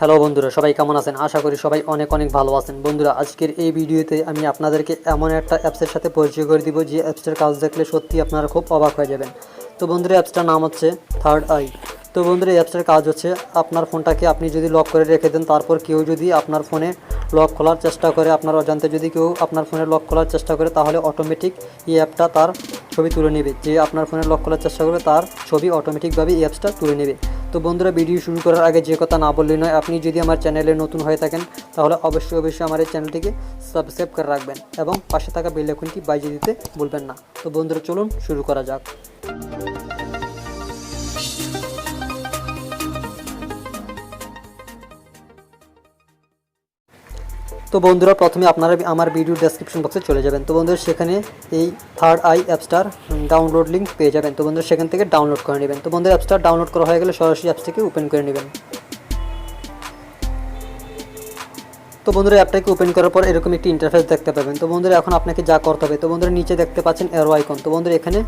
Hello বন্ধুরা, সবাই কেমন আছেন? আশা করি সবাই অনেক অনেক ভালো আছেন। বন্ধুরা, আজকের এই ভিডিওতে আমি আপনাদেরকে এমন একটা অ্যাপসের সাথে পরিচয় করে দিব যে অ্যাপসটার কাজ দেখলে সত্যি আপনারা খুব অবাক হয়ে যাবেন। তো বন্ধুরা, অ্যাপসটার নাম হচ্ছে থার্ড আই। তো বন্ধুরা, এই অ্যাপসটার কাজ হচ্ছে আপনার ফোনটাকে আপনি যদি লক করে রেখে দেন, তারপর কেউ যদি আপনার ফোনে লক খোলার চেষ্টা করে, আপনার অজান্তে যদি কেউ আপনার ফোনে লক খোলার চেষ্টা করে, তাহলে অটোমেটিক এই অ্যাপটা তার ছবি তুলে নেবে। যে আপনার ফোনে লক খোলার চেষ্টা করবে তার ছবি অটোমেটিকভাবে এই অ্যাপসটা তুলে নেবে। তো বন্ধুরা, ভিডিও শুরু করার আগে যে কথা না বললেই নয়, আপনি যদি আমার চ্যানেলে নতুন হয়ে থাকেন তাহলে অবশ্যই আমার এই চ্যানেলটিকে সাবস্ক্রাইব করে রাখবেন এবং পাশে থাকা বেল আইকনটি বাজিয়ে দিতে ভুলবেন না। তো বন্ধুরা, চলুন শুরু করা যাক। তো বন্ধুরা, প্রথমে আপনারা আমার ভিডিও ডেসক্রিপশন বক্সে চলে যাবেন। তো বন্ধুরা, সেখানে এই থার্ড আই অ্যাপসটার ডাউনলোড লিঙ্ক পেয়ে যাবেন। তো বন্ধুরা, সেখান থেকে ডাউনলোড করে নেবেন। তো বন্ধুরা, অ্যাপসটা ডাউনলোড করা হয়ে গেলে সরাসরি অ্যাপসটাকে ওপেন করে নেবেন। তো বন্ধুরা, অ্যাপটাকে ওপেন করার পর এরকম একটি ইন্টারফেস দেখতে পাবেন। তো বন্ধুরা, এখন আপনাকে যা করতে হবে, তো বন্ধুরা নিচে দেখতে পাচ্ছেন অ্যারো আইকন। তো বন্ধুরা, এখানে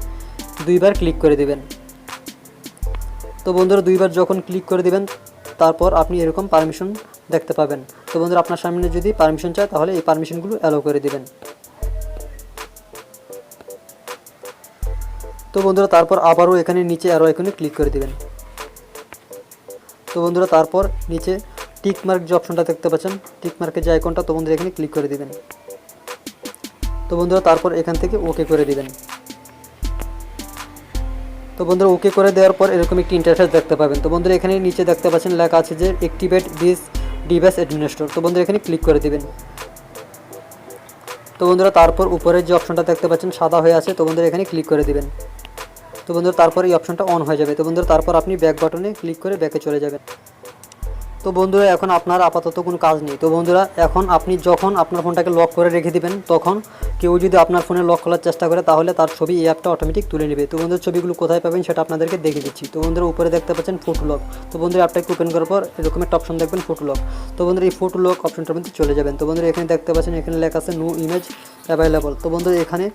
দুইবার ক্লিক করে দিবেন। তো বন্ধুরা, দুইবার যখন ক্লিক করে দিবেন, তারপর আপনি এরকম পারমিশন দেখতে পাবেন। তো বন্ধুরা, আপনার সামনে যদি পারমিশন চায় তাহলে এই পারমিশনগুলো অ্যালাউ করে দিবেন। তো বন্ধুরা, তারপর আবারও এখানে নিচে অ্যারো আইকনে ক্লিক করে দিবেন। তো বন্ধুরা, তারপর নিচে টিক মার্ক যে অপশনটা দেখতে পাচ্ছেন, টিক মার্কের যে আইকনটা, তো বন্ধুরা এখানে ক্লিক করে দিবেন। তো বন্ধুরা, তারপর এখান থেকে ওকে করে দিবেন। তো বন্ধুরা, ওকে করে দেওয়ার পর এরকম একটি ইন্টারফেস দেখতে পাবেন। তো বন্ধুরা, এখানে নিচে দেখতে পাচ্ছেন লেখা আছে যে অ্যাক্টিভেট দিস ডিভাইস অ্যাডমিনিস্ট্রেটর। তো বন্ধুরা, এখানে ক্লিক করে দিবেন। তো বন্ধুরা, তারপর উপরের যে অপশনটা দেখতে পাচ্ছেন সাদা হয়ে আছে, তো বন্ধুরা এখানে ক্লিক করে দিবেন। তো বন্ধুরা, তারপর এই অপশনটা অন হয়ে যাবে। তো বন্ধুরা, তারপর আপনি ব্যাক বাটনে ক্লিক করে ব্যাকে চলে যাবেন। তো বন্ধুরা, এখন আপনার আপাতত কোনো কাজ নেই। তো বন্ধুরা, এখন আপনি যখন আপনার ফোনটাকে লক করে রেখে দিবেন, তখন কেউ যদি আপনার ফোনে লক খোলার চেষ্টা করে তাহলে তার ছবি এই অ্যাপটা অটোমেটিক তুলে নেবে। তো বন্ধুরা, ছবিগুলো কোথায় পাবেন সেটা আপনাদেরকে দেখে দিচ্ছি। তো বন্ধুরা, উপরে দেখতে পাচ্ছেন ফটো লক। তো বন্ধুরা, অ্যাপটাকে ওপেন করার পর এরকম একটা অপশন দেখবেন ফটো লক। তো বন্ধুরা, এই ফটো লক অপশনটার মধ্যে চলে যাবেন। তো বন্ধুরা, এখানে দেখতে পাচ্ছেন এখানে লেখা আছে নো ইমেজ অ্যাভেলেবল। তো বন্ধুরা, এখানে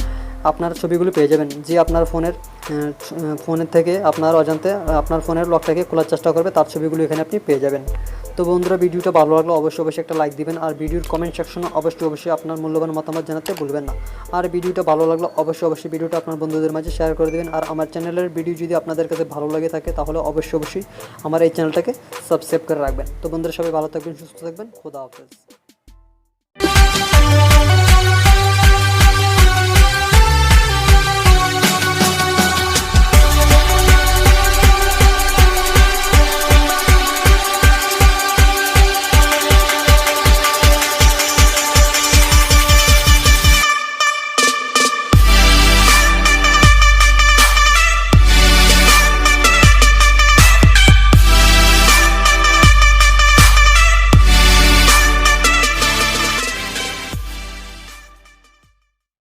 আপনার ছবিগুলো পেয়ে যাবেন যে আপনার ফোনের থেকে আপনার অজান্তে আপনার ফোনের লকটাকে খোলার চেষ্টা করবে, তার ছবিগুলো এখানে আপনি পেয়ে যাবেন। তো বন্ধুরা, ভিডিওটা ভালো লাগলে অবশ্যই একটা লাইক দিবেন, আর ভিডিওর কমেন্ট সেকশনে অবশ্যই আপনার মূল্যবান মতামত জানাতে ভুলবেন না। আর ভিডিওটা ভালো লাগলে অবশ্যই ভিডিওটা আপনার বন্ধুদের মাঝে শেয়ার করে দেবেন। আর আমার চ্যানেলের ভিডিও যদি আপনাদের কাছে ভালো লাগে থাকে তাহলে অবশ্যই আমার এই চ্যানেলটাকে সাবস্ক্রাইব করে রাখবেন। তো বন্ধুরা, সবাই ভালো থাকবেন, সুস্থ থাকবেন। খোদা হাফেজ।